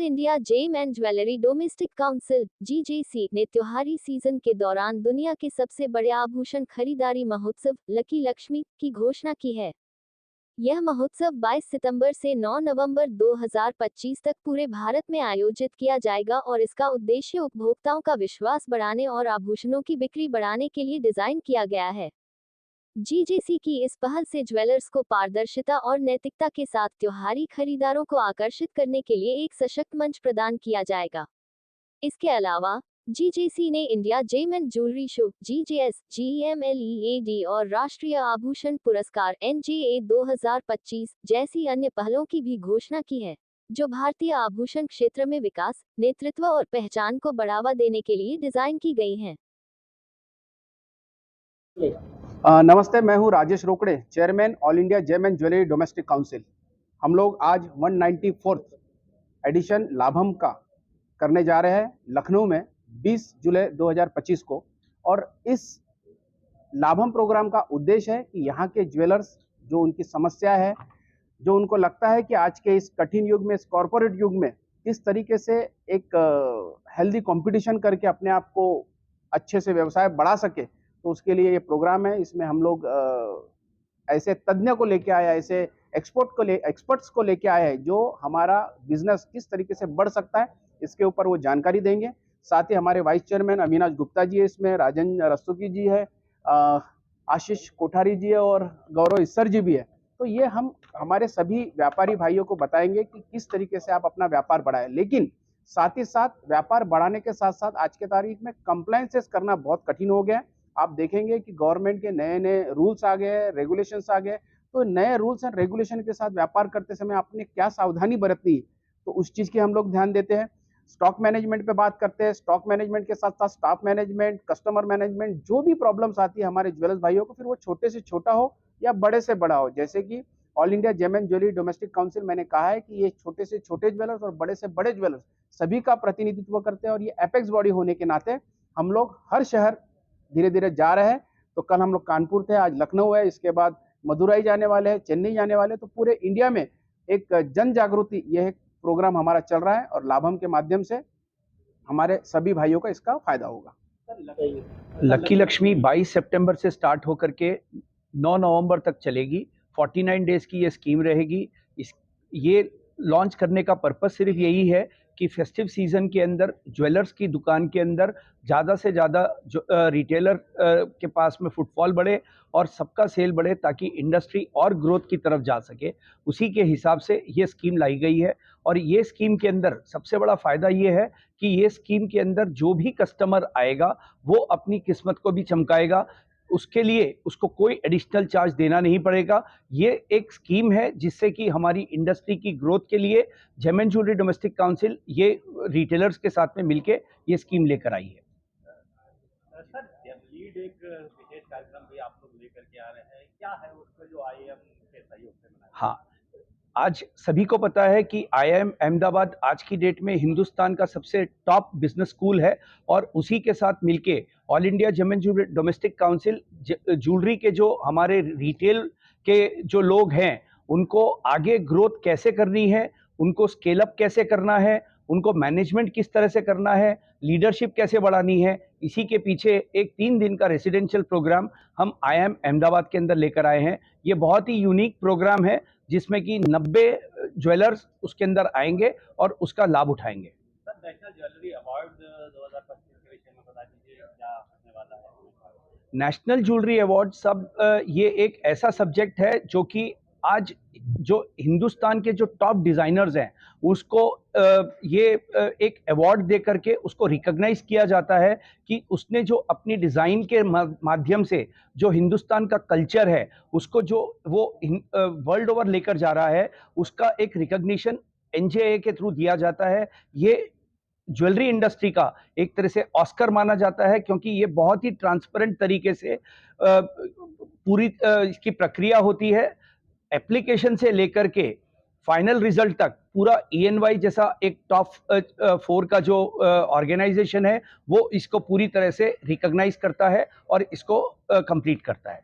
India GeM and jewellery domestic council (GJC) ने त्योहारी season के दौरान दुनिया के सबसे बड़े आभूषण खरीदारी महोत्सव लकी लक्ष्मी की घोषणा की है। यह महोत्सव 22 सितंबर से 9 नवंबर 2025 तक पूरे भारत में आयोजित किया जाएगा और इसका उद्देश्य उपभोक्ताओं का विश्वास बढ़ाने और आभूषणों की बिक्री बढ़ाने के लिए डिजाइन किया गया है। जीजेसी की इस पहल से ज्वेलर्स को पारदर्शिता और नैतिकता के साथ त्योहारी खरीदारों को आकर्षित करने के लिए एक सशक्त मंच प्रदान किया जाएगा। इसके अलावा जीजेसी ने India GeM and jewellery show (GJS, जीएमएलईएडी) और राष्ट्रीय आभूषण पुरस्कार (एनजेए 2025) जैसी अन्य पहलों की भी घोषणा की है, जो भारतीय आभूषण क्षेत्र में विकास, नेतृत्व और पहचान को बढ़ावा देने के लिए डिजाइन की गई हैं। नमस्ते, मैं हूं Rajesh Rokade, chairman All India GeM and jewellery domestic Council. हम लोग आज 194th एडिशन लाभम का करने जा रहे हैं लखनऊ में 20 जुलाई 2025 को। और इस लाभम प्रोग्राम का उद्देश्य है कि यहाँ के ज्वेलर्स जो उनकी समस्या है, जो उनको लगता है कि आज के इस कठिन युग में, इस कॉरपोरेट युग में किस तरीके से एक हेल्दी कंपटीशन करके अपने आप को अच्छे से व्यवसाय बढ़ा सके, तो उसके लिए ये प्रोग्राम है। इसमें हम लोग ऐसे तज्ञ को लेके आए, ऐसे एक्सपर्ट्स को लेके आए हैं जो हमारा बिजनेस किस तरीके से बढ़ सकता है, इसके ऊपर वो जानकारी देंगे। साथ ही हमारे वाइस चेयरमैन अविनाश गुप्ता जी है, इसमें राजन रस्तोगी जी है, आशीष कोठारी जी है और गौरव इस्सर जी भी है। तो ये हम हमारे सभी व्यापारी भाइयों को बताएंगे कि किस तरीके से आप अपना व्यापार बढ़ाएं। लेकिन साथ ही साथ व्यापार बढ़ाने के साथ साथ आज के तारीख में कंप्लायंसेस करना बहुत कठिन हो गया है। आप देखेंगे कि गवर्नमेंट के नए नए रूल्स आ गए, रेगुलेशंस आ गए। तो नए रूल्स एंड रेगुलेशन के साथ व्यापार करते समय आपने क्या सावधानी बरतनी है, तो उस चीज की हम लोग ध्यान देते हैं। स्टॉक मैनेजमेंट पे बात करते हैं। स्टॉक मैनेजमेंट के साथ साथ स्टाफ मैनेजमेंट, कस्टमर मैनेजमेंट, जो भी प्रॉब्लम्स आती है हमारे ज्वेलर्स भाइयों को, फिर वो छोटे से छोटा हो या बड़े से बड़ा हो। जैसे कि All India GeM and jewellery domestic Council, मैंने कहा है कि ये छोटे से छोटे ज्वेलर्स और बड़े से बड़े ज्वेलर्स सभी का प्रतिनिधित्व करते हैं। और ये एपेक्स बॉडी होने के नाते हम लोग हर शहर धीरे धीरे जा रहे हैं। तो कल हम लोग कानपुर थे, आज लखनऊ है, इसके बाद मदुरई जाने वाले हैं, चेन्नई जाने वाले हैं। तो पूरे इंडिया में एक जन जागृति यह प्रोग्राम हमारा चल रहा है और लाभम के माध्यम से हमारे सभी भाइयों का इसका फायदा होगा। लकी लक्ष्मी 22 सितंबर से स्टार्ट होकर के 9 नवंबर तक चलेगी। 49 डेज की ये स्कीम रहेगी। ये लॉन्च करने का पर्पस सिर्फ यही है कि फेस्टिव सीजन के अंदर ज्वेलर्स की दुकान के अंदर ज़्यादा से ज़्यादा जो रिटेलर के पास में फुटफॉल बढ़े और सबका सेल बढ़े, ताकि इंडस्ट्री और ग्रोथ की तरफ जा सके। उसी के हिसाब से ये स्कीम लाई गई है। और ये स्कीम के अंदर सबसे बड़ा फ़ायदा ये है कि ये स्कीम के अंदर जो भी कस्टमर आएगा वो अपनी किस्मत को भी चमकाएगा। उसके लिए उसको कोई एडिशनल चार्ज देना नहीं पड़ेगा। ये एक स्कीम है जिससे कि हमारी इंडस्ट्री की ग्रोथ के लिए Gem and jewellery domestic Council ये रिटेलर्स के साथ में मिलके ये स्कीम लेकर आई है। सर, लीड एक विशेष कार्यक्रम भी आप लोग लेकर के आ रहे हैं, क्या है उसमें जो आईएम के सहयोग से मनाया? हाँ, आज सभी को पता है कि आईआईएम अहमदाबाद आज की डेट में हिंदुस्तान का सबसे टॉप बिजनेस स्कूल है। और उसी के साथ मिलके All India GeM and jewellery domestic Council jewellery के जो हमारे रिटेल के जो लोग हैं, उनको आगे ग्रोथ कैसे करनी है, उनको स्केल अप कैसे करना है, उनको मैनेजमेंट किस तरह से करना है, लीडरशिप कैसे बढ़ानी है, इसी के पीछे एक 3 दिन का रेसिडेंशियल प्रोग्राम हम आईआईएम अहमदाबाद के अंदर लेकर आए हैं। ये बहुत ही यूनिक प्रोग्राम है जिसमें कि 90 ज्वेलर्स उसके अंदर आएंगे और उसका लाभ उठाएंगे। सर, नेशनल ज्वेलरी अवार्ड 2025 के विषय में बता दीजिए, क्या होने वाला है? नेशनल ज्वेलरी अवार्ड ये एक ऐसा सब्जेक्ट है जो कि आज जो हिंदुस्तान के जो टॉप डिज़ाइनर्स हैं उसको ये एक अवार्ड दे करके उसको रिकॉग्नाइज किया जाता है कि उसने जो अपनी डिज़ाइन के माध्यम से जो हिंदुस्तान का कल्चर है उसको जो वो वर्ल्ड ओवर लेकर जा रहा है, उसका एक रिकॉग्निशन एनजेए के थ्रू दिया जाता है। ये ज्वेलरी इंडस्ट्री का एक तरह से ऑस्कर माना जाता है, क्योंकि ये बहुत ही ट्रांसपेरेंट तरीके से पूरी इसकी प्रक्रिया होती है। एप्लीकेशन से लेकर के फाइनल रिजल्ट तक पूरा ENY जैसा एक टॉप 4 का जो ऑर्गेनाइजेशन है वो इसको पूरी तरह से रिकॉग्नाइज करता है और इसको कंप्लीट करता है।